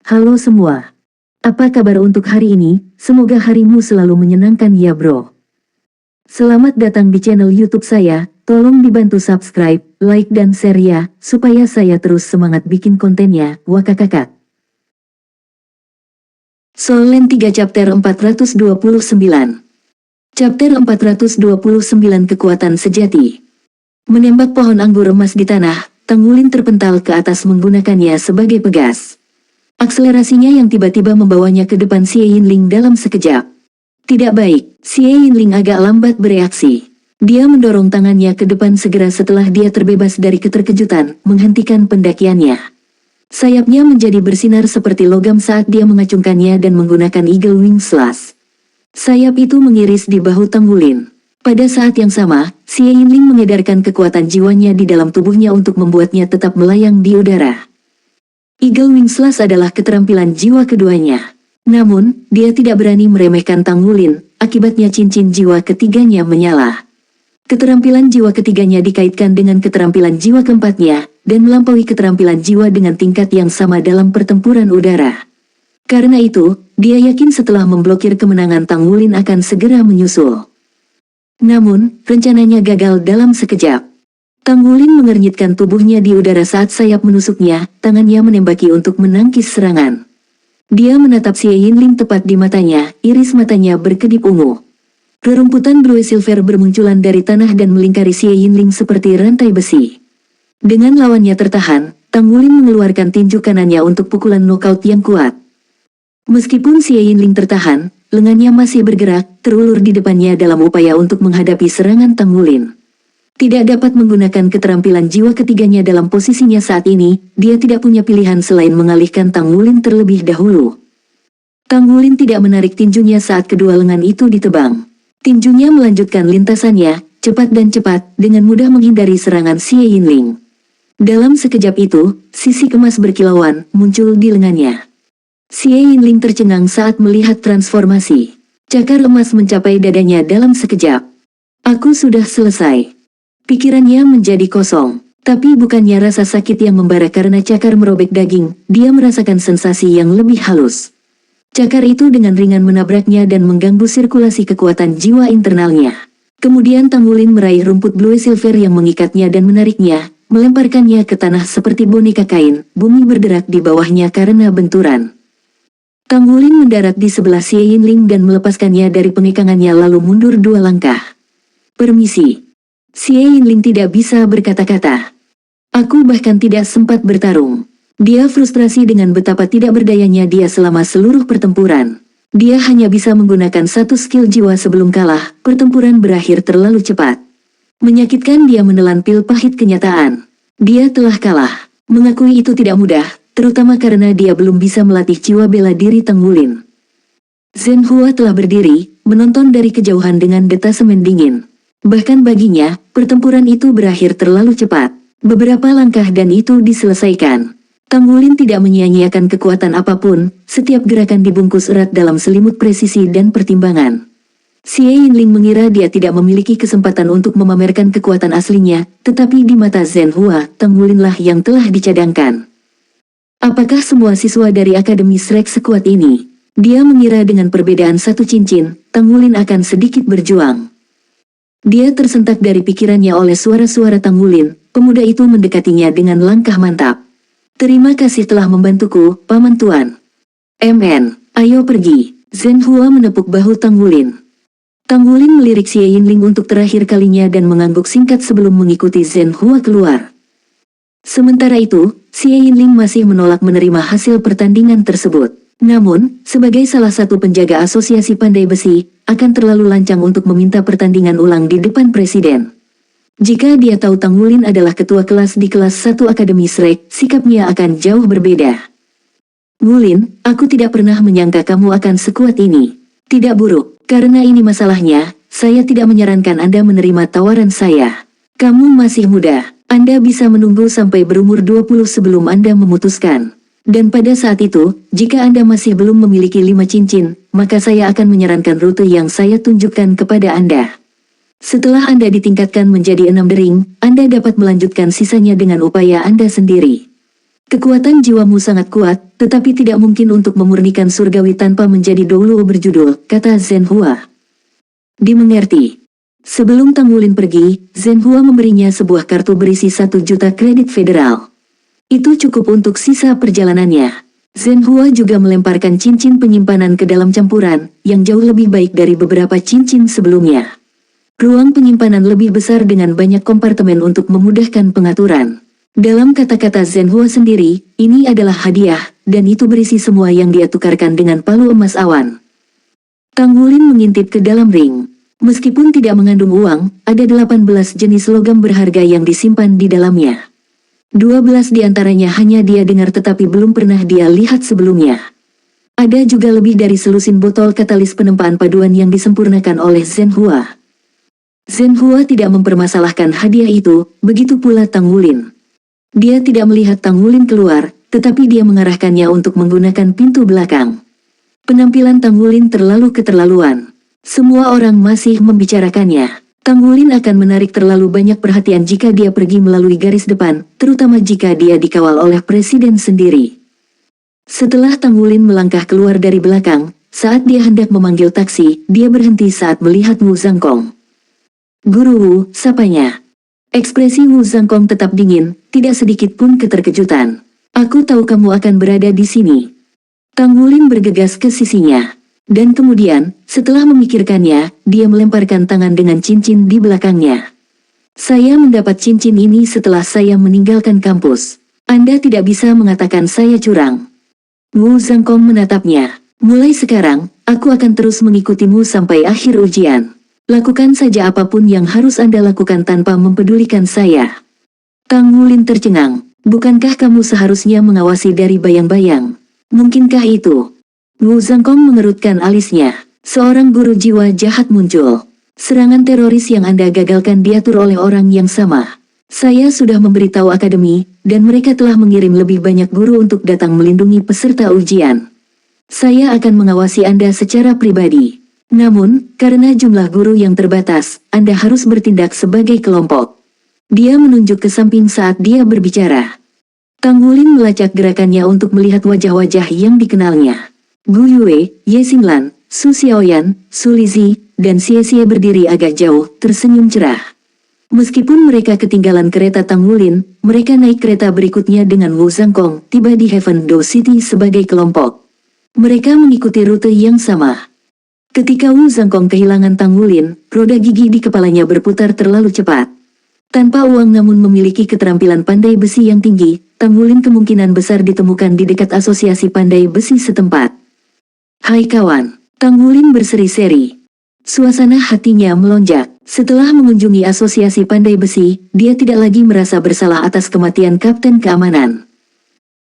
Halo semua. Apa kabar untuk hari ini? Semoga harimu selalu menyenangkan ya bro. Selamat datang di channel YouTube saya. Tolong dibantu subscribe, like dan share ya, supaya saya terus semangat bikin kontennya. Wakakakak. Solen 3 chapter 429. Chapter 429 Kekuatan Sejati. Menembak pohon anggur emas di tanah, Tanggulin terpental ke atas menggunakannya sebagai pegas. Akselerasinya yang tiba-tiba membawanya ke depan Xie Yinling dalam sekejap. Tidak baik, Xie Yinling agak lambat bereaksi. Dia mendorong tangannya ke depan segera setelah dia terbebas dari keterkejutan, menghentikan pendakiannya. Sayapnya menjadi bersinar seperti logam saat dia mengacungkannya dan menggunakan Eagle Wing Slash. Sayap itu mengiris di bahu Tanggulin. Pada saat yang sama, Xie Yinling mengedarkan kekuatan jiwanya di dalam tubuhnya untuk membuatnya tetap melayang di udara. Eagle Wing Slash adalah keterampilan jiwa keduanya. Namun, dia tidak berani meremehkan Tanggulin, akibatnya cincin jiwa ketiganya menyala. Keterampilan jiwa ketiganya dikaitkan dengan keterampilan jiwa keempatnya, dan melampaui keterampilan jiwa dengan tingkat yang sama dalam pertempuran udara. Karena itu, dia yakin setelah memblokir kemenangan Tanggulin akan segera menyusul. Namun, rencananya gagal dalam sekejap. Tanggulin mengernyitkan tubuhnya di udara saat sayap menusuknya, tangannya menembaki untuk menangkis serangan. Dia menatap Xie Yinling tepat di matanya, iris matanya berkedip ungu. Rerumputan blue silver bermunculan dari tanah dan melingkari Xie Yinling seperti rantai besi. Dengan lawannya tertahan, Tanggulin mengeluarkan tinju kanannya untuk pukulan knockout yang kuat. Meskipun Xie Yinling tertahan, lengannya masih bergerak, terulur di depannya dalam upaya untuk menghadapi serangan Tanggulin. Tidak dapat menggunakan keterampilan jiwa ketiganya dalam posisinya saat ini, dia tidak punya pilihan selain mengalihkan Tanggulin terlebih dahulu. Tanggulin tidak menarik tinjunya saat kedua lengan itu ditebang. Tinjunya melanjutkan lintasannya, cepat dan cepat, dengan mudah menghindari serangan Xie Yinling. Dalam sekejap itu, sisik emas berkilauan muncul di lengannya. Xie Yinling tercengang saat melihat transformasi. Cakar emas mencapai dadanya dalam sekejap. Aku sudah selesai. Pikirannya menjadi kosong. Tapi bukannya rasa sakit yang membara karena cakar merobek daging, dia merasakan sensasi yang lebih halus. Cakar itu dengan ringan menabraknya dan mengganggu sirkulasi kekuatan jiwa internalnya. Kemudian Tanggulin meraih rumput blue silver yang mengikatnya dan menariknya, melemparkannya ke tanah seperti boneka kain, bumi berderak di bawahnya karena benturan. Tanggulin mendarat di sebelah Xie Yinling dan melepaskannya dari pengikangannya lalu mundur 2 langkah. Permisi. Xie Yinling tidak bisa berkata-kata. Aku bahkan tidak sempat bertarung. Dia frustrasi dengan betapa tidak berdayanya dia selama seluruh pertempuran. Dia hanya bisa menggunakan satu skill jiwa sebelum kalah, pertempuran berakhir terlalu cepat. Menyakitkan dia menelan pil pahit kenyataan. Dia telah kalah. Mengakui itu tidak mudah, terutama karena dia belum bisa melatih jiwa bela diri Tanggulin. Zhen Hua telah berdiri, menonton dari kejauhan dengan detasemen dingin. Bahkan baginya, pertempuran itu berakhir terlalu cepat. Beberapa langkah dan itu diselesaikan. Tanggulin tidak menyia-nyiakan kekuatan apapun, setiap gerakan dibungkus erat dalam selimut presisi dan pertimbangan. Xie Yinling mengira dia tidak memiliki kesempatan untuk memamerkan kekuatan aslinya, tetapi di mata Zhen Hua, Tanggulinlah yang telah dicadangkan. Apakah semua siswa dari Akademi Shrek sekuat ini? Dia mengira dengan perbedaan satu cincin, Tanggulin akan sedikit berjuang. Dia tersentak dari pikirannya oleh suara-suara Tanggulin, pemuda itu mendekatinya dengan langkah mantap. Terima kasih telah membantuku, Paman Tuan. MN, ayo pergi. Zhen Hua menepuk bahu Tanggulin. Tanggulin melirik Xie Yinling untuk terakhir kalinya dan mengangguk singkat sebelum mengikuti Zhen Hua keluar. Sementara itu, Xie Yinling masih menolak menerima hasil pertandingan tersebut. Namun, sebagai salah satu penjaga asosiasi pandai besi, akan terlalu lancang untuk meminta pertandingan ulang di depan presiden. Jika dia tahu Tanggulin adalah ketua kelas di kelas 1 Akademi Shrek, sikapnya akan jauh berbeda. Ngulin, aku tidak pernah menyangka kamu akan sekuat ini. Tidak buruk, karena ini masalahnya, saya tidak menyarankan Anda menerima tawaran saya. Kamu masih muda, Anda bisa menunggu sampai berumur 20 sebelum Anda memutuskan. Dan pada saat itu, jika Anda masih belum memiliki 5 cincin, maka saya akan menyarankan rute yang saya tunjukkan kepada Anda. Setelah Anda ditingkatkan menjadi 6 dering, Anda dapat melanjutkan sisanya dengan upaya Anda sendiri. Kekuatan jiwamu sangat kuat, tetapi tidak mungkin untuk memurnikan surgawi tanpa menjadi Douluo berjudul, kata Zhenhua. Dimengerti. Sebelum Tang Wulin pergi, Zhenhua memberinya sebuah kartu berisi 1 juta kredit federal. Itu cukup untuk sisa perjalanannya. Zhenhua juga melemparkan cincin penyimpanan ke dalam campuran, yang jauh lebih baik dari beberapa cincin sebelumnya. Ruang penyimpanan lebih besar dengan banyak kompartemen untuk memudahkan pengaturan. Dalam kata-kata Zhenhua sendiri, ini adalah hadiah, dan itu berisi semua yang dia tukarkan dengan palu emas awan. Tang Wulin mengintip ke dalam ring. Meskipun tidak mengandung uang, ada 18 jenis logam berharga yang disimpan di dalamnya. 12 di antaranya hanya dia dengar tetapi belum pernah dia lihat sebelumnya. Ada juga lebih dari selusin botol katalis penempaan paduan yang disempurnakan oleh Zhenhua. Zhenhua tidak mempermasalahkan hadiah itu, begitu pula Tang Wulin. Dia tidak melihat Tang Wulin keluar, tetapi dia mengarahkannya untuk menggunakan pintu belakang. Penampilan Tang Wulin terlalu keterlaluan. Semua orang masih membicarakannya. Tang Wulin akan menarik terlalu banyak perhatian jika dia pergi melalui garis depan, terutama jika dia dikawal oleh presiden sendiri. Setelah Tang Wulin melangkah keluar dari belakang, saat dia hendak memanggil taksi, dia berhenti saat melihat Wu Zhangkong. "Guru Wu," sapanya. Ekspresi Wu Zhangkong tetap dingin, tidak sedikit pun keterkejutan. "Aku tahu kamu akan berada di sini." Tang Wulin bergegas ke sisinya. Dan kemudian, setelah memikirkannya, dia melemparkan tangan dengan cincin di belakangnya. "Saya mendapat cincin ini setelah saya meninggalkan kampus. Anda tidak bisa mengatakan saya curang." Wu Zhangkong menatapnya. "Mulai sekarang, aku akan terus mengikutimu sampai akhir ujian. Lakukan saja apapun yang harus Anda lakukan tanpa mempedulikan saya." Tang Wulin tercengang. "Bukankah kamu seharusnya mengawasi dari bayang-bayang? Mungkinkah itu?" Wu Zhangkong mengerutkan alisnya. "Seorang guru jiwa jahat muncul. Serangan teroris yang Anda gagalkan diatur oleh orang yang sama. Saya sudah memberitahu akademi, dan mereka telah mengirim lebih banyak guru untuk datang melindungi peserta ujian. Saya akan mengawasi Anda secara pribadi. Namun, karena jumlah guru yang terbatas, Anda harus bertindak sebagai kelompok." Dia menunjuk ke samping saat dia berbicara. Tang Wulin melacak gerakannya untuk melihat wajah-wajah yang dikenalnya. Gu Yue, Ye Xinglan, Su Xiaoyan, Su Lizi, dan Xie Xie berdiri agak jauh, tersenyum cerah. Meskipun mereka ketinggalan kereta Tang Wulin, mereka naik kereta berikutnya dengan Wu Zhangkong, tiba di Heaven Do City sebagai kelompok. Mereka mengikuti rute yang sama. Ketika Wu Zhangkong kehilangan Tang Wulin, roda gigi di kepalanya berputar terlalu cepat. Tanpa uang namun memiliki keterampilan pandai besi yang tinggi, Tang Wulin kemungkinan besar ditemukan di dekat asosiasi pandai besi setempat. "Hai kawan," Tang Wulin berseri-seri. Suasana hatinya melonjak. Setelah mengunjungi asosiasi pandai besi, dia tidak lagi merasa bersalah atas kematian kapten keamanan.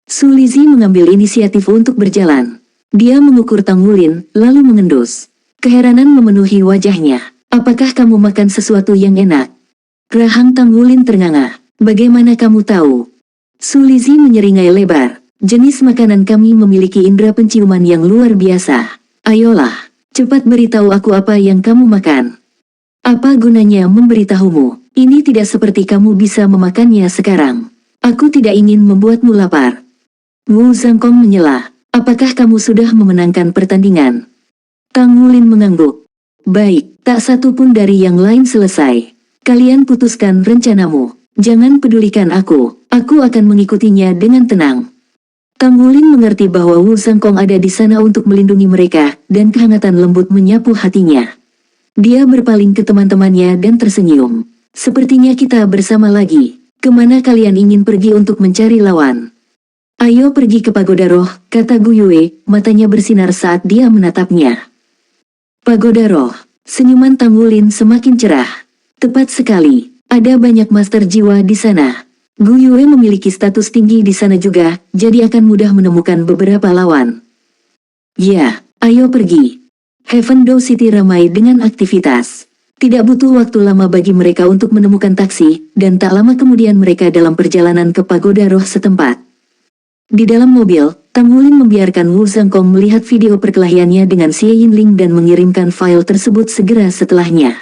Su Lizi mengambil inisiatif untuk berjalan. Dia mengukur Tang Wulin, lalu mengendus. Keheranan memenuhi wajahnya. "Apakah kamu makan sesuatu yang enak?" Rahang Tang Wulin ternganga. "Bagaimana kamu tahu?" Su Lizi menyeringai lebar. "Jenis makanan kami memiliki indera penciuman yang luar biasa. Ayolah, cepat beritahu aku apa yang kamu makan." "Apa gunanya memberitahumu? Ini tidak seperti kamu bisa memakannya sekarang. Aku tidak ingin membuatmu lapar." Wu Zhangkong menyela. "Apakah kamu sudah memenangkan pertandingan?" Tang Wulin mengangguk. "Baik, tak satu pun dari yang lain selesai. Kalian putuskan rencanamu. Jangan pedulikan aku akan mengikutinya dengan tenang." Tang Wulin mengerti bahwa Wu Zhangkong ada di sana untuk melindungi mereka, dan kehangatan lembut menyapu hatinya. Dia berpaling ke teman-temannya dan tersenyum. "Sepertinya kita bersama lagi. Kemana kalian ingin pergi untuk mencari lawan?" "Ayo pergi ke Pagoda Roh," kata Gu Yue, matanya bersinar saat dia menatapnya. Pagoda Roh. Senyuman Tang Wulin semakin cerah. "Tepat sekali. Ada banyak master jiwa di sana. Gu Yue memiliki status tinggi di sana juga, jadi akan mudah menemukan beberapa lawan." "Ya, ayo pergi." Heaven Do City ramai dengan aktivitas. Tidak butuh waktu lama bagi mereka untuk menemukan taksi, dan tak lama kemudian mereka dalam perjalanan ke Pagoda Roh setempat. Di dalam mobil, Tang Wulin membiarkan Wu Zhangkong melihat video perkelahiannya dengan Xie Yinling dan mengirimkan file tersebut segera setelahnya.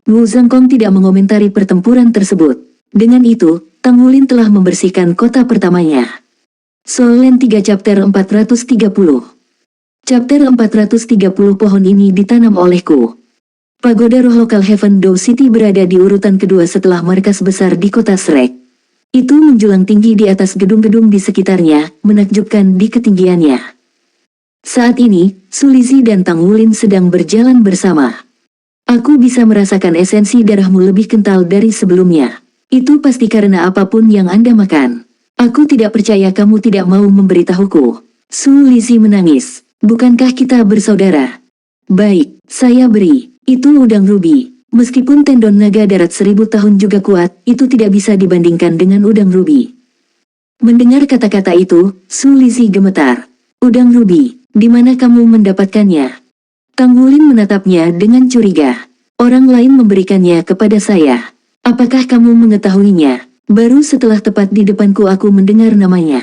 Wu Zhangkong tidak mengomentari pertempuran tersebut. Dengan itu, Tang Wulin telah membersihkan kota pertamanya. Solen 3 Chapter 430. Chapter 430 pohon ini ditanam olehku. Pagoda roh lokal Heaven Door City berada di urutan kedua setelah markas besar di kota Shrek. Itu menjulang tinggi di atas gedung-gedung di sekitarnya, menakjubkan di ketinggiannya. Saat ini, Sulizi dan Tang Wulin sedang berjalan bersama. Aku bisa merasakan esensi darahmu lebih kental dari sebelumnya. Itu pasti karena apapun yang Anda makan. Aku tidak percaya kamu tidak mau memberitahuku. Sulizi menangis. Bukankah kita bersaudara? Baik, saya beri. Itu udang rubi. Meskipun tendon naga darat 1000 tahun juga kuat, itu tidak bisa dibandingkan dengan udang rubi. Mendengar kata-kata itu, Sulizi gemetar. Udang rubi, di mana kamu mendapatkannya? Tang Wulin menatapnya dengan curiga. Orang lain memberikannya kepada saya. Apakah kamu mengetahuinya? Baru setelah tepat di depanku aku mendengar namanya.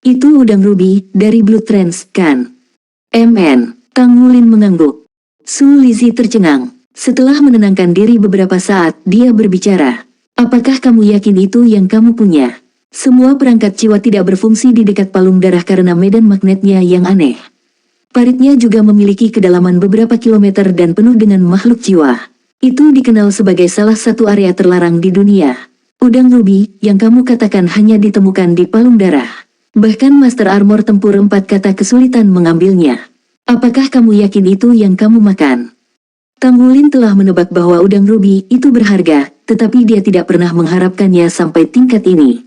Itu udang rubi, dari Blood Trance, kan? MN, Tang Wulin mengangguk. Sulizi tercengang. Setelah menenangkan diri beberapa saat, dia berbicara. Apakah kamu yakin itu yang kamu punya? Semua perangkat jiwa tidak berfungsi di dekat palung darah karena medan magnetnya yang aneh. Paritnya juga memiliki kedalaman beberapa kilometer dan penuh dengan makhluk jiwa. Itu dikenal sebagai salah satu area terlarang di dunia. Udang rubi, yang kamu katakan hanya ditemukan di palung darah. Bahkan Master Armor Tempur 4 kata kesulitan mengambilnya. Apakah kamu yakin itu yang kamu makan? Tang Wulin telah menebak bahwa udang rubi itu berharga, tetapi dia tidak pernah mengharapkannya sampai tingkat ini.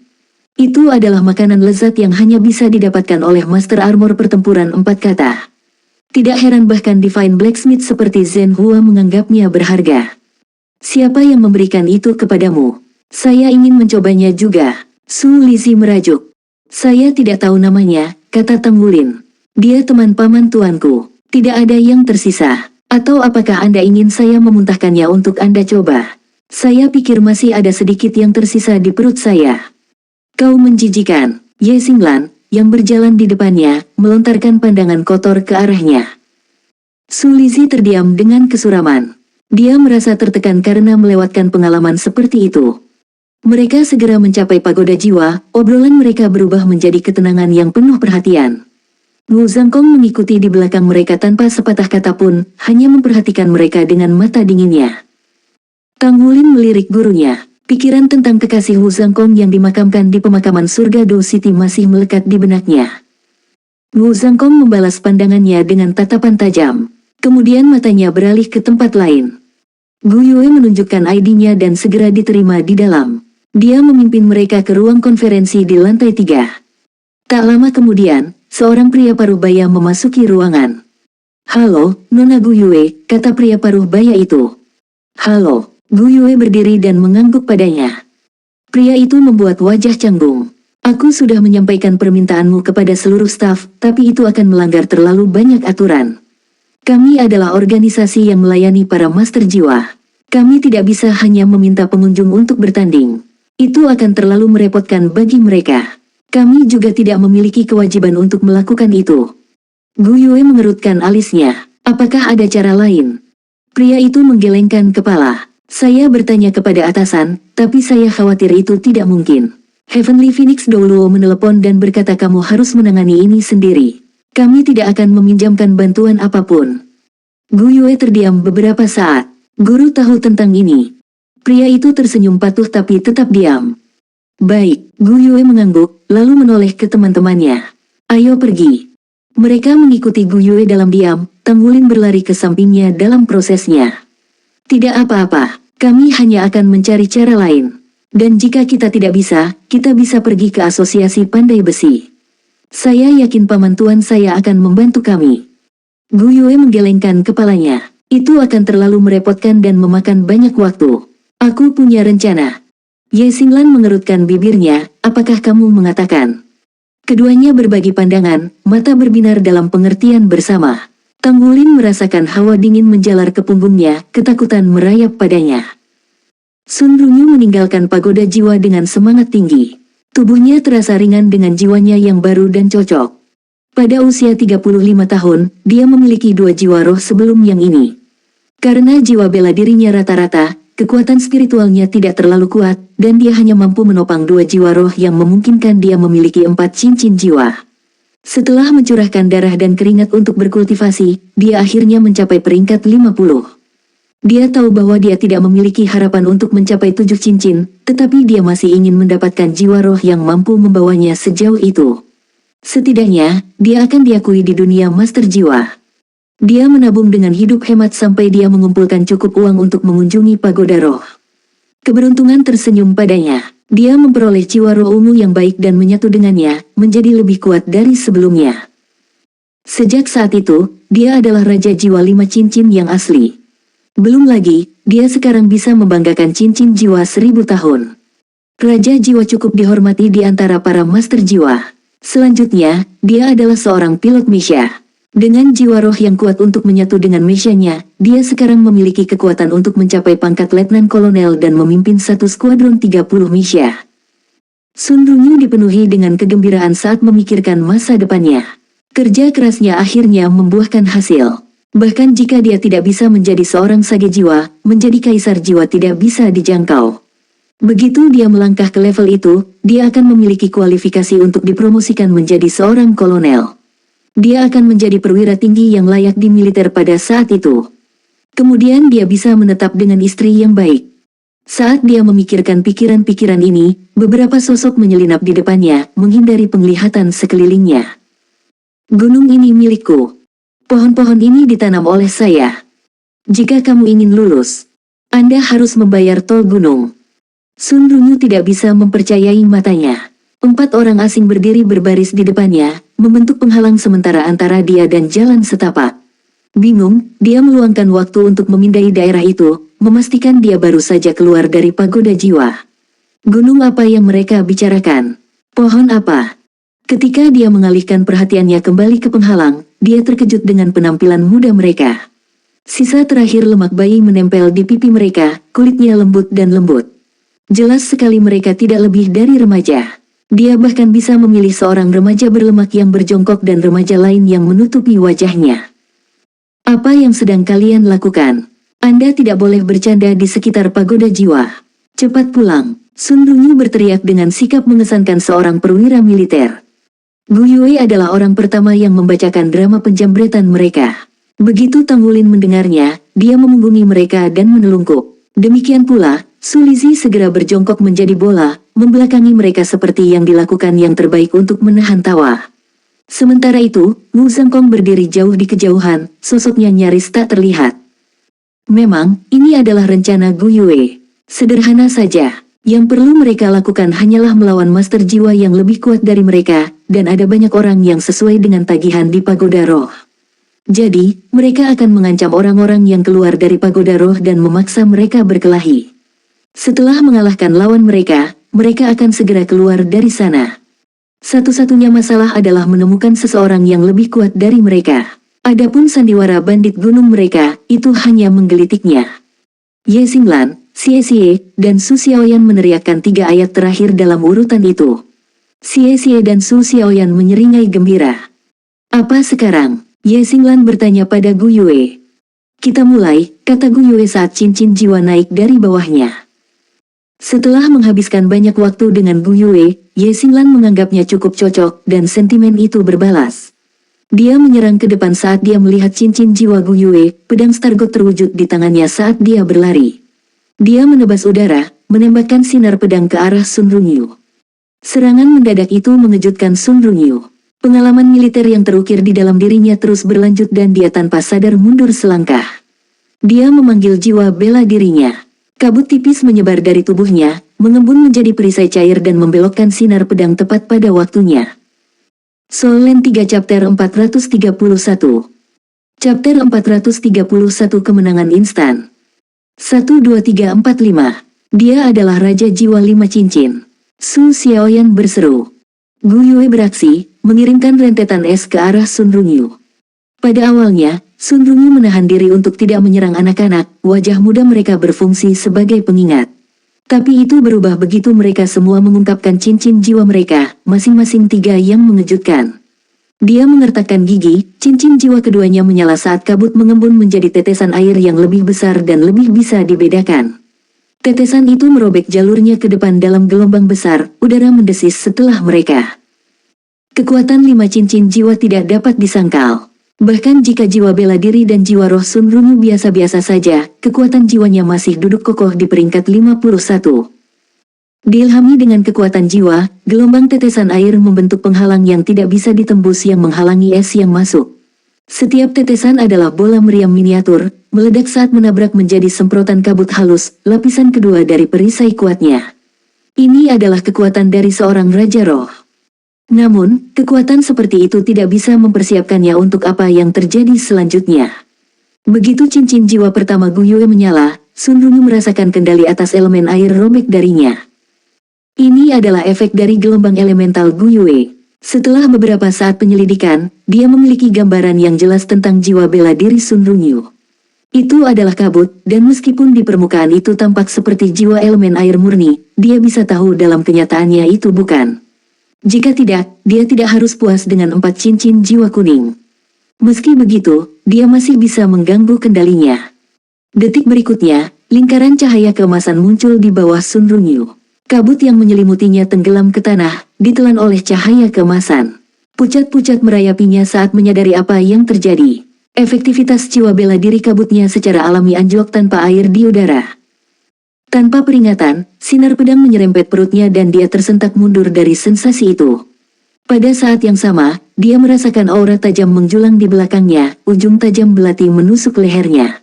Itu adalah makanan lezat yang hanya bisa didapatkan oleh Master Armor Pertempuran 4 kata. Tidak heran bahkan Divine Blacksmith seperti Zhen Hua menganggapnya berharga. Siapa yang memberikan itu kepadamu? Saya ingin mencobanya juga. Sulizi merajuk. Saya tidak tahu namanya, kata Tang Wulin. Dia teman paman tuanku. Tidak ada yang tersisa. Atau apakah Anda ingin saya memuntahkannya untuk Anda coba? Saya pikir masih ada sedikit yang tersisa di perut saya. Kau menjijikan. Ye Xinglan, yang berjalan di depannya, melontarkan pandangan kotor ke arahnya. Sulizi terdiam dengan kesuraman. Dia merasa tertekan karena melewatkan pengalaman seperti itu. Mereka segera mencapai pagoda jiwa, obrolan mereka berubah menjadi ketenangan yang penuh perhatian. Wu Zhangkong mengikuti di belakang mereka tanpa sepatah kata pun, hanya memperhatikan mereka dengan mata dinginnya. Tang Wulin melirik gurunya. Pikiran tentang kekasih Wu Zhangkong yang dimakamkan di pemakaman surga Dou City masih melekat di benaknya. Wu Zhangkong membalas pandangannya dengan tatapan tajam. Kemudian matanya beralih ke tempat lain. Gu Yue menunjukkan ID-nya dan segera diterima di dalam. Dia memimpin mereka ke ruang konferensi di lantai 3. Tak lama kemudian, seorang pria paruh baya memasuki ruangan. "Halo, Nona Gu Yue," kata pria paruh baya itu. "Halo." Gu Yue berdiri dan mengangguk padanya. Pria itu membuat wajah canggung. "Aku sudah menyampaikan permintaanmu kepada seluruh staf, tapi itu akan melanggar terlalu banyak aturan. Kami adalah organisasi yang melayani para master jiwa. Kami tidak bisa hanya meminta pengunjung untuk bertanding. Itu akan terlalu merepotkan bagi mereka. Kami juga tidak memiliki kewajiban untuk melakukan itu." Gu Yue mengerutkan alisnya. "Apakah ada cara lain?" Pria itu menggelengkan kepala. "Saya bertanya kepada atasan, tapi saya khawatir itu tidak mungkin. Heavenly Phoenix Douluo menelepon dan berkata kamu harus menangani ini sendiri. Kami tidak akan meminjamkan bantuan apapun." Gu Yue terdiam beberapa saat. Guru tahu tentang ini. Pria itu tersenyum patuh tapi tetap diam. "Baik," Gu Yue mengangguk, lalu menoleh ke teman-temannya. "Ayo pergi." Mereka mengikuti Gu Yue dalam diam. Tang Wulin berlari ke sampingnya dalam prosesnya. "Tidak apa-apa, kami hanya akan mencari cara lain. Dan jika kita tidak bisa, kita bisa pergi ke asosiasi pandai besi. Saya yakin paman tuan saya akan membantu kami." Gu Yue menggelengkan kepalanya. "Itu akan terlalu merepotkan dan memakan banyak waktu. Aku punya rencana." Ye Xinglan mengerutkan bibirnya. "Apakah kamu mengatakan?" Keduanya berbagi pandangan, mata berbinar dalam pengertian bersama. Tang Wulin merasakan hawa dingin menjalar ke punggungnya, ketakutan merayap padanya. Sun Runyu meninggalkan pagoda jiwa dengan semangat tinggi. Tubuhnya terasa ringan dengan jiwanya yang baru dan cocok. Pada usia 35 tahun, dia memiliki 2 jiwa roh sebelum yang ini. Karena jiwa bela dirinya rata-rata, kekuatan spiritualnya tidak terlalu kuat, dan dia hanya mampu menopang 2 jiwa roh yang memungkinkan dia memiliki 4 cincin jiwa. Setelah mencurahkan darah dan keringat untuk berkultivasi, dia akhirnya mencapai peringkat 50. Dia tahu bahwa dia tidak memiliki harapan untuk mencapai 7 cincin, tetapi dia masih ingin mendapatkan jiwa roh yang mampu membawanya sejauh itu. Setidaknya, dia akan diakui di dunia master jiwa. Dia menabung dengan hidup hemat sampai dia mengumpulkan cukup uang untuk mengunjungi pagoda roh. Keberuntungan tersenyum padanya. Dia memperoleh jiwa roh ungu yang baik dan menyatu dengannya, menjadi lebih kuat dari sebelumnya. Sejak saat itu, dia adalah Raja Jiwa 5 cincin yang asli. Belum lagi, dia sekarang bisa membanggakan cincin jiwa 1000 tahun. Raja Jiwa cukup dihormati di antara para master jiwa. Selanjutnya, dia adalah seorang pilot Mesha. Dengan jiwa roh yang kuat untuk menyatu dengan Meshanya, dia sekarang memiliki kekuatan untuk mencapai pangkat letnan kolonel dan memimpin satu skuadron 30 Mesha. Sun Runyu dipenuhi dengan kegembiraan saat memikirkan masa depannya. Kerja kerasnya akhirnya membuahkan hasil. Bahkan jika dia tidak bisa menjadi seorang sage jiwa, menjadi kaisar jiwa tidak bisa dijangkau. Begitu dia melangkah ke level itu, dia akan memiliki kualifikasi untuk dipromosikan menjadi seorang kolonel. Dia akan menjadi perwira tinggi yang layak di militer pada saat itu. Kemudian dia bisa menetap dengan istri yang baik. Saat dia memikirkan pikiran-pikiran ini, beberapa sosok menyelinap di depannya, menghindari penglihatan sekelilingnya. Gunung ini milikku. Pohon-pohon ini ditanam oleh saya. Jika kamu ingin lulus, Anda harus membayar tol gunung. Sun Runyu tidak bisa mempercayai matanya. 4 orang asing berdiri berbaris di depannya, membentuk penghalang sementara antara dia dan jalan setapak. Bingung, dia meluangkan waktu untuk memindai daerah itu, memastikan dia baru saja keluar dari pagoda jiwa. Gunung apa yang mereka bicarakan? Pohon apa? Ketika dia mengalihkan perhatiannya kembali ke penghalang, dia terkejut dengan penampilan muda mereka. Sisa terakhir lemak bayi menempel di pipi mereka, kulitnya lembut dan lembut. Jelas sekali mereka tidak lebih dari remaja. Dia bahkan bisa memilih seorang remaja berlemak yang berjongkok dan remaja lain yang menutupi wajahnya. Apa yang sedang kalian lakukan? Anda tidak boleh bercanda di sekitar pagoda jiwa. Cepat pulang. Sun Runyu berteriak dengan sikap mengesankan seorang perwira militer. Gu Yue adalah orang pertama yang membacakan drama penjambretan mereka. Begitu Tang Wulin mendengarnya, dia memunggungi mereka dan menelungkup. Demikian pula, Su Lizhi segera berjongkok menjadi bola, membelakangi mereka seperti yang dilakukan yang terbaik untuk menahan tawa. Sementara itu, Wu Zhangkong berdiri jauh di kejauhan, sosoknya nyaris tak terlihat. Memang, ini adalah rencana Gu Yue. Sederhana saja. Yang perlu mereka lakukan hanyalah melawan master jiwa yang lebih kuat dari mereka, dan ada banyak orang yang sesuai dengan tagihan di pagoda roh. Jadi, mereka akan mengancam orang-orang yang keluar dari pagoda roh dan memaksa mereka berkelahi. Setelah mengalahkan lawan mereka, mereka akan segera keluar dari sana. Satu-satunya masalah adalah menemukan seseorang yang lebih kuat dari mereka. Adapun sandiwara bandit gunung mereka, itu hanya menggelitiknya. Ye Xinglan, Xie Xie, dan Su Xiaoyan meneriakkan 3 ayat terakhir dalam urutan itu. Xie Xie dan Su Xiaoyan menyeringai gembira. Apa sekarang? Ye Xinglan bertanya pada Gu Yue. Kita mulai, kata Gu Yue saat cincin jiwa naik dari bawahnya. Setelah menghabiskan banyak waktu dengan Gu Yue, Ye Xinglan menganggapnya cukup cocok dan sentimen itu berbalas. Dia menyerang ke depan saat dia melihat cincin jiwa Gu Yue, pedang Stargot terwujud di tangannya saat dia berlari. Dia menebas udara, menembakkan sinar pedang ke arah Sun Runyu. Serangan mendadak itu mengejutkan Sun Runyu. Pengalaman militer yang terukir di dalam dirinya terus berlanjut dan dia tanpa sadar mundur selangkah. Dia memanggil jiwa bela dirinya. Kabut tipis menyebar dari tubuhnya, mengembun menjadi perisai cair dan membelokkan sinar pedang tepat pada waktunya. Soul Land 3 Chapter 431. Chapter 431 Kemenangan Instan. 1, 2, 3, 4, 5. Dia adalah Raja Jiwa 5 Cincin. Su Xiaoyan berseru. Gu Yue beraksi, mengirimkan rentetan es ke arah Sun Runyu. Pada awalnya, Sun Runyu menahan diri untuk tidak menyerang anak-anak, wajah muda mereka berfungsi sebagai pengingat. Tapi itu berubah begitu mereka semua mengungkapkan cincin jiwa mereka, masing-masing 3 yang mengejutkan. Dia mengertakkan gigi, cincin jiwa keduanya menyala saat kabut mengembun menjadi tetesan air yang lebih besar dan lebih bisa dibedakan. Tetesan itu merobek jalurnya ke depan dalam gelombang besar, udara mendesis setelah mereka. Kekuatan 5 cincin jiwa tidak dapat disangkal. Bahkan jika jiwa bela diri dan jiwa roh Sun Runyu biasa-biasa saja, kekuatan jiwanya masih duduk kokoh di peringkat 51. Diilhami dengan kekuatan jiwa, gelombang tetesan air membentuk penghalang yang tidak bisa ditembus yang menghalangi es yang masuk. Setiap tetesan adalah bola meriam miniatur, meledak saat menabrak menjadi semprotan kabut halus, lapisan kedua dari perisai kuatnya. Ini adalah kekuatan dari seorang Raja Roh. Namun, kekuatan seperti itu tidak bisa mempersiapkannya untuk apa yang terjadi selanjutnya. Begitu cincin jiwa pertama Gu Yue menyala, Sun Runyu merasakan kendali atas elemen air robek darinya. Ini adalah efek dari gelombang elemental Gu Yue. Setelah beberapa saat penyelidikan, dia memiliki gambaran yang jelas tentang jiwa bela diri Sun Runyu. Itu adalah kabut, dan meskipun di permukaan itu tampak seperti jiwa elemen air murni, dia bisa tahu dalam kenyataannya itu bukan. Jika tidak, dia tidak harus puas dengan 4 cincin jiwa kuning. Meski begitu, dia masih bisa mengganggu kendalinya. Detik berikutnya, lingkaran cahaya keemasan muncul di bawah Sun Runyu. Kabut yang menyelimutinya tenggelam ke tanah, ditelan oleh cahaya keemasan. Pucat-pucat merayapinya saat menyadari apa yang terjadi. Efektivitas jiwa bela diri kabutnya secara alami anjlok tanpa air di udara. Tanpa peringatan, sinar pedang menyerempet perutnya dan dia tersentak mundur dari sensasi itu. Pada saat yang sama, dia merasakan aura tajam menjulang di belakangnya, ujung tajam belati menusuk lehernya.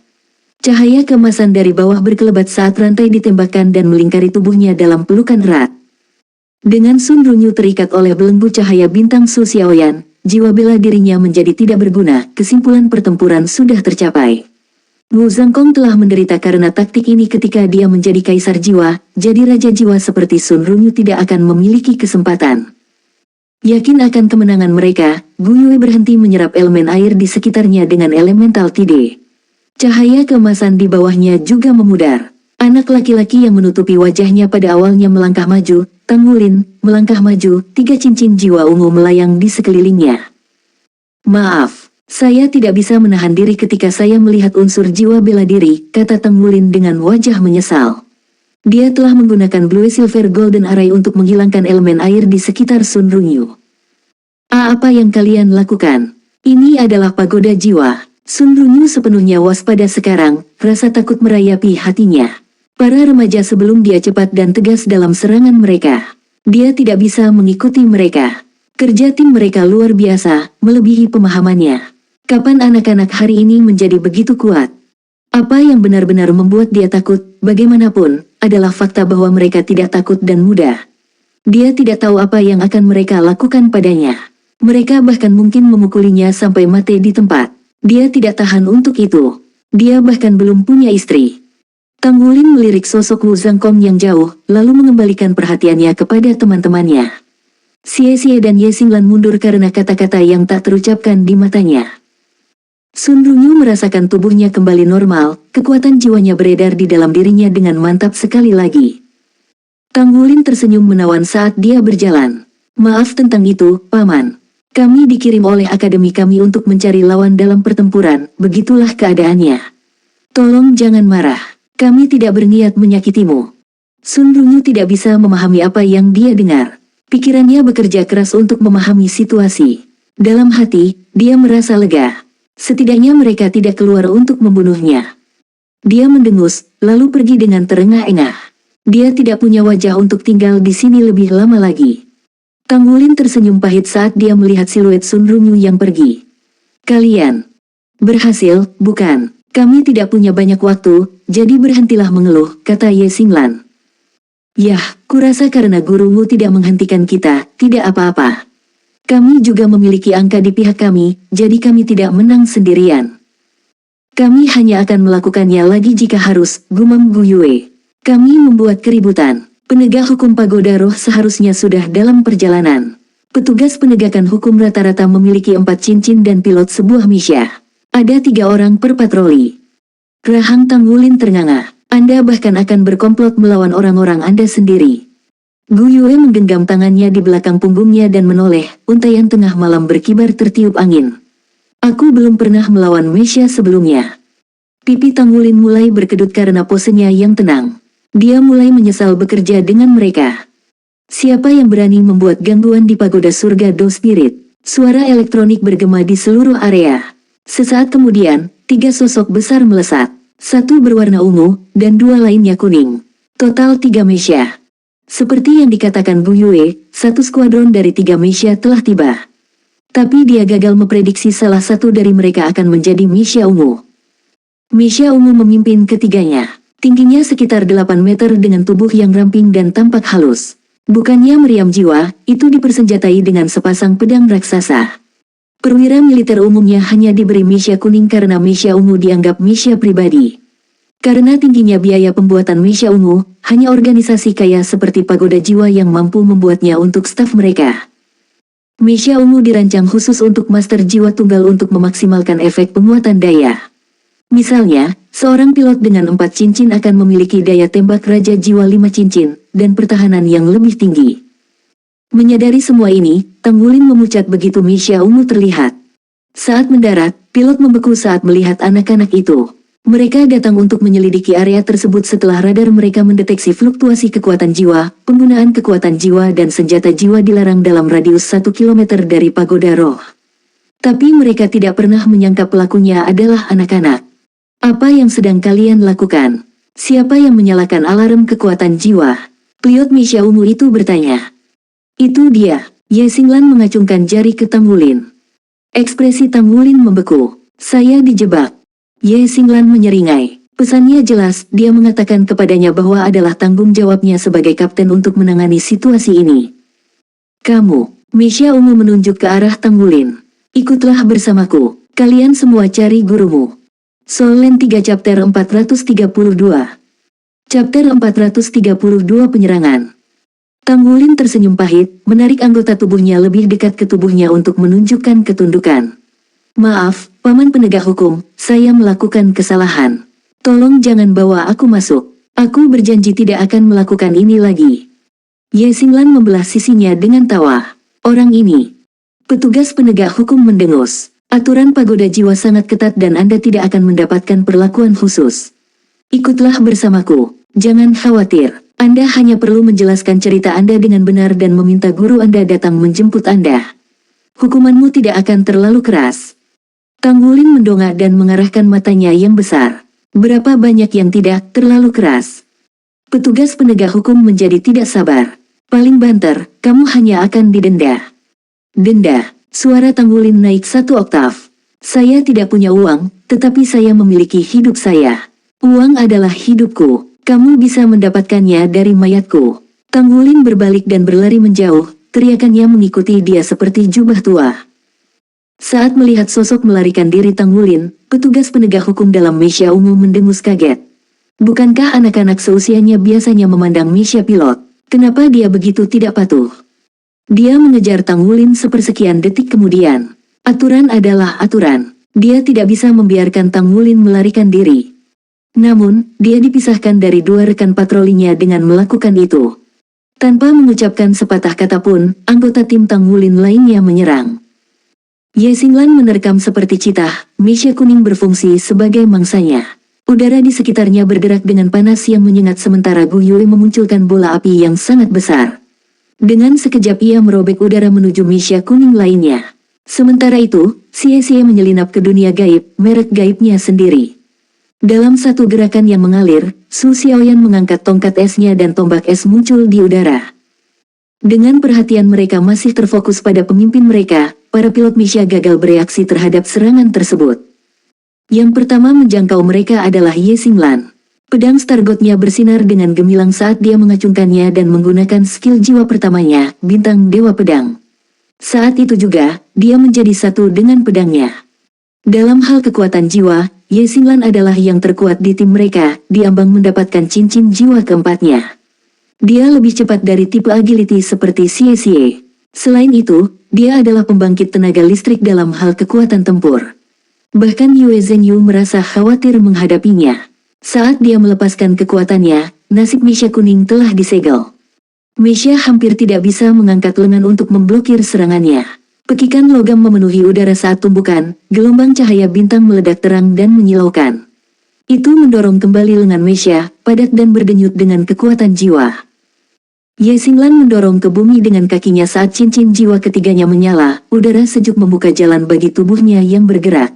Cahaya keemasan dari bawah berkelebat saat rantai ditembakkan dan melingkari tubuhnya dalam pelukan erat. Dengan Sun Runyu terikat oleh belenggu cahaya bintang Su Xiaoyan, jiwa bela dirinya menjadi tidak berguna, kesimpulan pertempuran sudah tercapai. Wu Zhangkong telah menderita karena taktik ini ketika dia menjadi kaisar jiwa, jadi raja jiwa seperti Sun Runyu tidak akan memiliki kesempatan. Yakin akan kemenangan mereka, Gu Yue berhenti menyerap elemen air di sekitarnya dengan elemental tide. Cahaya keemasan di bawahnya juga memudar. Anak laki-laki yang menutupi wajahnya pada awalnya melangkah maju, Tang Wulin, melangkah maju, 3 cincin jiwa ungu melayang di sekelilingnya. Maaf, saya tidak bisa menahan diri ketika saya melihat unsur jiwa bela diri, kata Tang Wulin dengan wajah menyesal. Dia telah menggunakan Blue Silver Golden Array untuk menghilangkan elemen air di sekitar Sun Runyu. Apa yang kalian lakukan? Ini adalah pagoda jiwa. Sun Runyu sepenuhnya waspada sekarang, rasa takut merayapi hatinya. Para remaja sebelum dia cepat dan tegas dalam serangan mereka. Dia tidak bisa mengikuti mereka. Kerja tim mereka luar biasa, melebihi pemahamannya. Kapan anak-anak hari ini menjadi begitu kuat? Apa yang benar-benar membuat dia takut, bagaimanapun, adalah fakta bahwa mereka tidak takut dan mudah. Dia tidak tahu apa yang akan mereka lakukan padanya. Mereka bahkan mungkin memukulinya sampai mati di tempat. Dia tidak tahan untuk itu. Dia bahkan belum punya istri. Tang Wulin melirik sosok Wu Zhangkong yang jauh, lalu mengembalikan perhatiannya kepada teman-temannya. Xie Xie dan Ye Xinglan mundur karena kata-kata yang tak terucapkan di matanya. Sun Runyu merasakan tubuhnya kembali normal, kekuatan jiwanya beredar di dalam dirinya dengan mantap sekali lagi. Tang Wulin tersenyum menawan saat dia berjalan. Maaf tentang itu, Paman. Kami dikirim oleh akademi kami untuk mencari lawan dalam pertempuran, begitulah keadaannya. Tolong jangan marah, kami tidak berniat menyakitimu. Sun Runyu tidak bisa memahami apa yang dia dengar. Pikirannya bekerja keras untuk memahami situasi. Dalam hati, dia merasa lega. Setidaknya mereka tidak keluar untuk membunuhnya. Dia mendengus, lalu pergi dengan terengah-engah. Dia tidak punya wajah untuk tinggal di sini lebih lama lagi. Tang Wulin tersenyum pahit saat dia melihat siluet Sun Runyu yang pergi. Kalian berhasil, bukan? Kami tidak punya banyak waktu, jadi berhentilah mengeluh, kata Ye Xinglan. Yah, kurasa karena gurumu tidak menghentikan kita, tidak apa-apa. Kami juga memiliki angka di pihak kami, jadi kami tidak menang sendirian. Kami hanya akan melakukannya lagi jika harus, gumam Gu Yue. Kami membuat keributan. Penegak hukum pagoda roh seharusnya sudah dalam perjalanan. Petugas penegakan hukum rata-rata memiliki 4 cincin dan pilot sebuah misya. Ada 3 orang per patroli. Rahang Tang Wulin ternganga. Anda bahkan akan berkomplot melawan orang-orang Anda sendiri. Gu Yue menggenggam tangannya di belakang punggungnya dan menoleh, untaian tengah malam berkibar tertiup angin. Aku belum pernah melawan Mesya sebelumnya. Pipi Tang Wulin mulai berkedut karena posenya yang tenang. Dia mulai menyesal bekerja dengan mereka. Siapa yang berani membuat gangguan di pagoda surga Do Spirit? Suara elektronik bergema di seluruh area. Sesaat kemudian, 3 sosok besar melesat. 1 berwarna ungu, dan 2 lainnya kuning. Total 3 Mesya. Seperti yang dikatakan Bu Yue, 1 skuadron dari 3 Mesya telah tiba. Tapi dia gagal memprediksi salah satu dari mereka akan menjadi Mesya ungu. Mesya ungu memimpin ketiganya. Tingginya sekitar 8 meter dengan tubuh yang ramping dan tampak halus. Bukannya meriam jiwa, itu dipersenjatai dengan sepasang pedang raksasa. Perwira militer umumnya hanya diberi Mesya kuning karena Mesya ungu dianggap Mesya pribadi. Karena tingginya biaya pembuatan Mesya ungu, hanya organisasi kaya seperti Pagoda Jiwa yang mampu membuatnya untuk staf mereka. Mesya ungu dirancang khusus untuk Master Jiwa Tunggal untuk memaksimalkan efek penguatan daya. Misalnya, seorang pilot dengan 4 cincin akan memiliki daya tembak Raja Jiwa 5 cincin, dan pertahanan yang lebih tinggi. Menyadari semua ini, Tang Wulin memucat begitu Mesya ungu terlihat. Saat mendarat, pilot membeku saat melihat anak-anak itu. Mereka datang untuk menyelidiki area tersebut setelah radar mereka mendeteksi fluktuasi kekuatan jiwa, penggunaan kekuatan jiwa dan senjata jiwa dilarang dalam radius 1 km dari Pagoda Roh. Tapi mereka tidak pernah menyangka pelakunya adalah anak-anak. Apa yang sedang kalian lakukan? Siapa yang menyalakan alarm kekuatan jiwa? Pilot Mesya ungu itu bertanya. Itu dia. Ye Xinglan mengacungkan jari ke Tang Wulin. Ekspresi Tang Wulin membeku. Saya dijebak. Ye Xinglan menyeringai. Pesannya jelas, dia mengatakan kepadanya bahwa adalah tanggung jawabnya sebagai kapten untuk menangani situasi ini. Kamu, Mesya ungu menunjuk ke arah Tang Wulin. Ikutlah bersamaku. Kalian semua cari gurumu. Soul Land 3 Chapter 432. Chapter 432 Penyerangan. Tang Wulin tersenyum pahit, menarik anggota tubuhnya lebih dekat ke tubuhnya untuk menunjukkan ketundukan. Maaf, Paman Penegak Hukum, saya melakukan kesalahan. Tolong jangan bawa aku masuk. Aku berjanji tidak akan melakukan ini lagi. Ye Xinglan membelah sisinya dengan tawa. Orang ini. Petugas penegak hukum mendengus. Aturan Pagoda Jiwa sangat ketat dan Anda tidak akan mendapatkan perlakuan khusus. Ikutlah bersamaku. Jangan khawatir. Anda hanya perlu menjelaskan cerita Anda dengan benar dan meminta guru Anda datang menjemput Anda. Hukumanmu tidak akan terlalu keras. Tang Wulin mendongak dan mengarahkan matanya yang besar. Berapa banyak yang tidak terlalu keras? Petugas penegak hukum menjadi tidak sabar. Paling banter, kamu hanya akan didenda. Denda. Suara Tang Wulin naik 1 oktav. Saya tidak punya uang, tetapi saya memiliki hidup saya. Uang adalah hidupku. Kamu bisa mendapatkannya dari mayatku. Tang Wulin berbalik dan berlari menjauh, teriakannya mengikuti dia seperti jubah tua. Saat melihat sosok melarikan diri Tang Wulin, petugas penegak hukum dalam Mesya ungu mendengus kaget. Bukankah anak-anak seusianya biasanya memandang Mesya pilot? Kenapa dia begitu tidak patuh? Dia mengejar Tang Wulin sepersekian detik kemudian. Aturan adalah aturan. Dia tidak bisa membiarkan Tang Wulin melarikan diri. Namun, dia dipisahkan dari 2 rekan patrolinya dengan melakukan itu. Tanpa mengucapkan sepatah kata pun, anggota tim Tang Wulin lainnya menyerang. Ye Xinglan menerkam seperti citah, Mesya kuning berfungsi sebagai mangsanya. Udara di sekitarnya bergerak dengan panas yang menyengat sementara Gu Yue memunculkan bola api yang sangat besar. Dengan sekejap ia merobek udara menuju Mesya kuning lainnya. Sementara itu, Xie menyelinap ke dunia gaib, merek gaibnya sendiri. Dalam satu gerakan yang mengalir, Su Xiaoyan mengangkat tongkat esnya dan tombak es muncul di udara. Dengan perhatian mereka masih terfokus pada pemimpin mereka, para pilot Mesya gagal bereaksi terhadap serangan tersebut. Yang pertama menjangkau mereka adalah Ye Xinglan. Pedang Stargotnya bersinar dengan gemilang saat dia mengacungkannya dan menggunakan skill jiwa pertamanya, Bintang Dewa Pedang. Saat itu juga, dia menjadi satu dengan pedangnya. Dalam hal kekuatan jiwa, Ye Xinglan adalah yang terkuat di tim mereka, diambang mendapatkan cincin jiwa keempatnya. Dia lebih cepat dari tipe agility seperti Xie. Selain itu, dia adalah pembangkit tenaga listrik dalam hal kekuatan tempur. Bahkan Yue Zhenyu merasa khawatir menghadapinya. Saat dia melepaskan kekuatannya, nasib Mesya kuning telah disegel. Mesya hampir tidak bisa mengangkat lengan untuk memblokir serangannya. Pekikan logam memenuhi udara saat tumbukan, gelombang cahaya bintang meledak terang dan menyilaukan. Itu mendorong kembali lengan Mesha, padat dan berdenyut dengan kekuatan jiwa. Ye Xinglan mendorong ke bumi dengan kakinya saat cincin jiwa ketiganya menyala, udara sejuk membuka jalan bagi tubuhnya yang bergerak.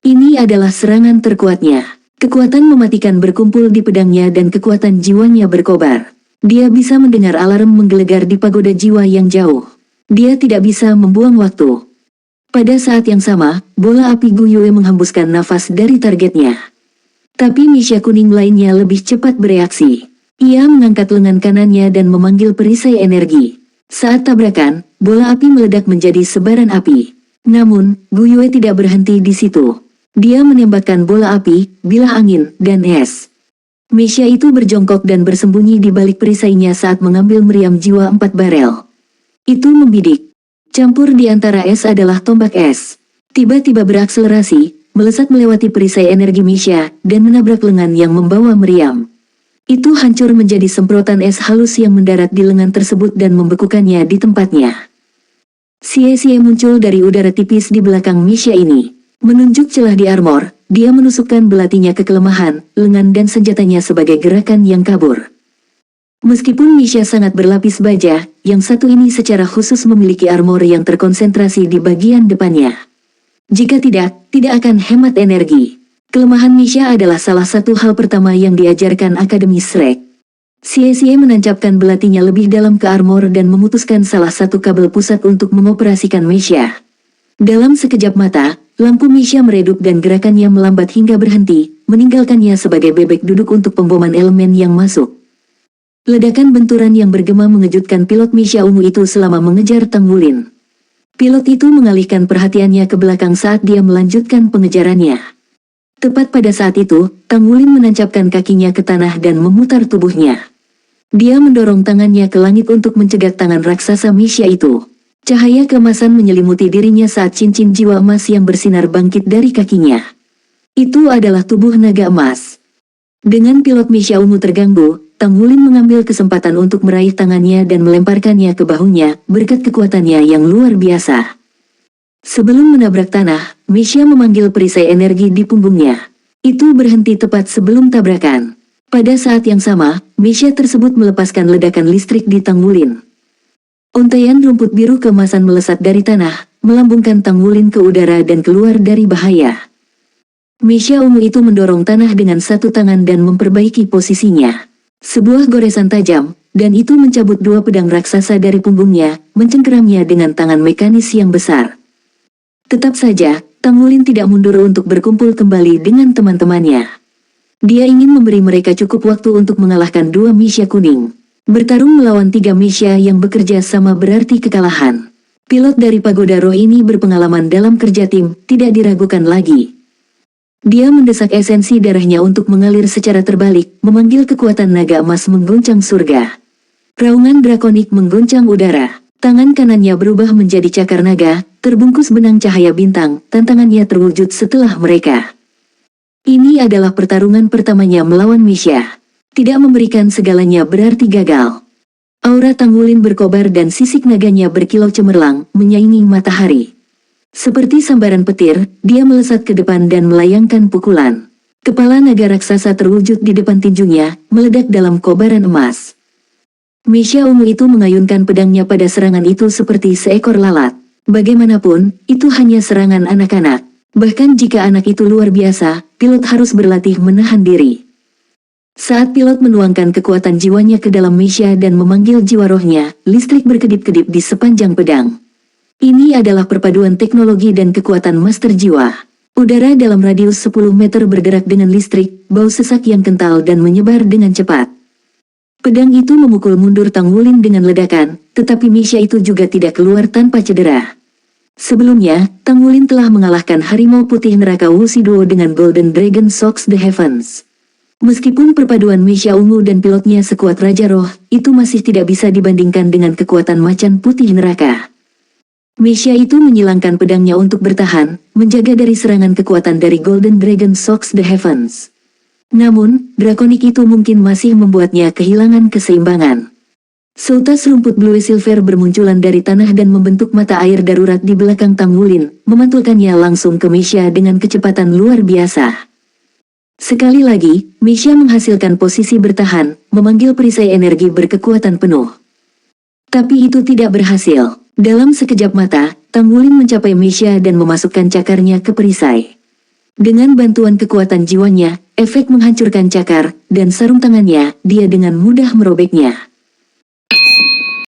Ini adalah serangan terkuatnya. Kekuatan mematikan berkumpul di pedangnya dan kekuatan jiwanya berkobar. Dia bisa mendengar alarm menggelegar di pagoda jiwa yang jauh. Dia tidak bisa membuang waktu. Pada saat yang sama, bola api Gu Yue menghembuskan nafas dari targetnya. Tapi Misha kuning lainnya lebih cepat bereaksi. Ia mengangkat lengan kanannya dan memanggil perisai energi. Saat tabrakan, bola api meledak menjadi sebaran api. Namun, Gu Yue tidak berhenti di situ. Dia menembakkan bola api, bilah angin, dan es. Misha itu berjongkok dan bersembunyi di balik perisainya saat mengambil meriam jiwa 4 barel. Itu membidik. Campur di antara es adalah tombak es. Tiba-tiba berakselerasi, melesat melewati perisai energi Misha, dan menabrak lengan yang membawa meriam. Itu hancur menjadi semprotan es halus yang mendarat di lengan tersebut dan membekukannya di tempatnya. Xie muncul dari udara tipis di belakang Misha ini. Menunjuk celah di armor, dia menusukkan belatinya ke kelemahan, lengan dan senjatanya sebagai gerakan yang kabur. Meskipun Misha sangat berlapis baja, yang satu ini secara khusus memiliki armor yang terkonsentrasi di bagian depannya. Jika tidak akan hemat energi. Kelemahan Misha adalah salah satu hal pertama yang diajarkan Akademi Shrek. Xie menancapkan belatinya lebih dalam ke armor dan memutuskan salah satu kabel pusat untuk mengoperasikan Misha. Dalam sekejap mata, lampu Misha meredup dan gerakannya melambat hingga berhenti, meninggalkannya sebagai bebek duduk untuk pemboman elemen yang masuk. Ledakan benturan yang bergema mengejutkan pilot Misha ungu itu selama mengejar Tang Wulin. Pilot itu mengalihkan perhatiannya ke belakang saat dia melanjutkan pengejarannya. Tepat pada saat itu, Tang Wulin menancapkan kakinya ke tanah dan memutar tubuhnya. Dia mendorong tangannya ke langit untuk mencegat tangan raksasa Misha itu. Cahaya keemasan menyelimuti dirinya saat cincin jiwa emas yang bersinar bangkit dari kakinya. Itu adalah tubuh naga emas. Dengan pilot Misha ungu terganggu, Tang Wulin mengambil kesempatan untuk meraih tangannya dan melemparkannya ke bahunya, berkat kekuatannya yang luar biasa. Sebelum menabrak tanah, Misha memanggil perisai energi di punggungnya. Itu berhenti tepat sebelum tabrakan. Pada saat yang sama, Misha tersebut melepaskan ledakan listrik di Tang Wulin. Untaian rumput biru keemasan melesat dari tanah, melambungkan Tang Wulin ke udara dan keluar dari bahaya. Misha ungu itu mendorong tanah dengan satu tangan dan memperbaiki posisinya. Sebuah goresan tajam, dan itu mencabut 2 pedang raksasa dari punggungnya, mencengkeramnya dengan tangan mekanis yang besar. Tetap saja, Tang Wulin tidak mundur untuk berkumpul kembali dengan teman-temannya. Dia ingin memberi mereka cukup waktu untuk mengalahkan 2 Misha kuning. Bertarung melawan 3 Misha yang bekerja sama berarti kekalahan. Pilot dari Pagoda Roh ini berpengalaman dalam kerja tim, tidak diragukan lagi. Dia mendesak esensi darahnya untuk mengalir secara terbalik, memanggil kekuatan naga emas mengguncang surga. Raungan drakonik mengguncang udara. Tangan kanannya berubah menjadi cakar naga, terbungkus benang cahaya bintang, tantangannya terwujud setelah mereka. Ini adalah pertarungan pertamanya melawan Misha. Tidak memberikan segalanya berarti gagal. Aura Tang Wulin berkobar dan sisik naganya berkilau cemerlang, menyaingi matahari. Seperti sambaran petir, dia melesat ke depan dan melayangkan pukulan. Kepala naga raksasa terwujud di depan tinjunya, meledak dalam kobaran emas. Misha ungu itu mengayunkan pedangnya pada serangan itu seperti seekor lalat. Bagaimanapun, itu hanya serangan anak-anak. Bahkan jika anak itu luar biasa, pilot harus berlatih menahan diri. Saat pilot menuangkan kekuatan jiwanya ke dalam Misha dan memanggil jiwa rohnya, listrik berkedip-kedip di sepanjang pedang. Ini adalah perpaduan teknologi dan kekuatan master jiwa. Udara dalam radius 10 meter bergerak dengan listrik, bau sesak yang kental dan menyebar dengan cepat. Pedang itu memukul mundur Tang Wulin dengan ledakan, tetapi Misha itu juga tidak keluar tanpa cedera. Sebelumnya, Tang Wulin telah mengalahkan harimau putih neraka Wuxi Duo dengan Golden Dragon Shocks the Heavens. Meskipun perpaduan Misha ungu dan pilotnya sekuat Raja Roh, itu masih tidak bisa dibandingkan dengan kekuatan macan putih neraka. Misha itu menyilangkan pedangnya untuk bertahan, menjaga dari serangan kekuatan dari Golden Dragon Shocks the Heavens. Namun, drakonik itu mungkin masih membuatnya kehilangan keseimbangan. Seutas rumput blue silver bermunculan dari tanah dan membentuk mata air darurat di belakang Tang Wulin, memantulkannya langsung ke Misha dengan kecepatan luar biasa. Sekali lagi, Misha menghasilkan posisi bertahan, memanggil perisai energi berkekuatan penuh. Tapi itu tidak berhasil. Dalam sekejap mata, Tanggulin mencapai Misha dan memasukkan cakarnya ke perisai. Dengan bantuan kekuatan jiwanya, efek menghancurkan cakar, dan sarung tangannya, dia dengan mudah merobeknya.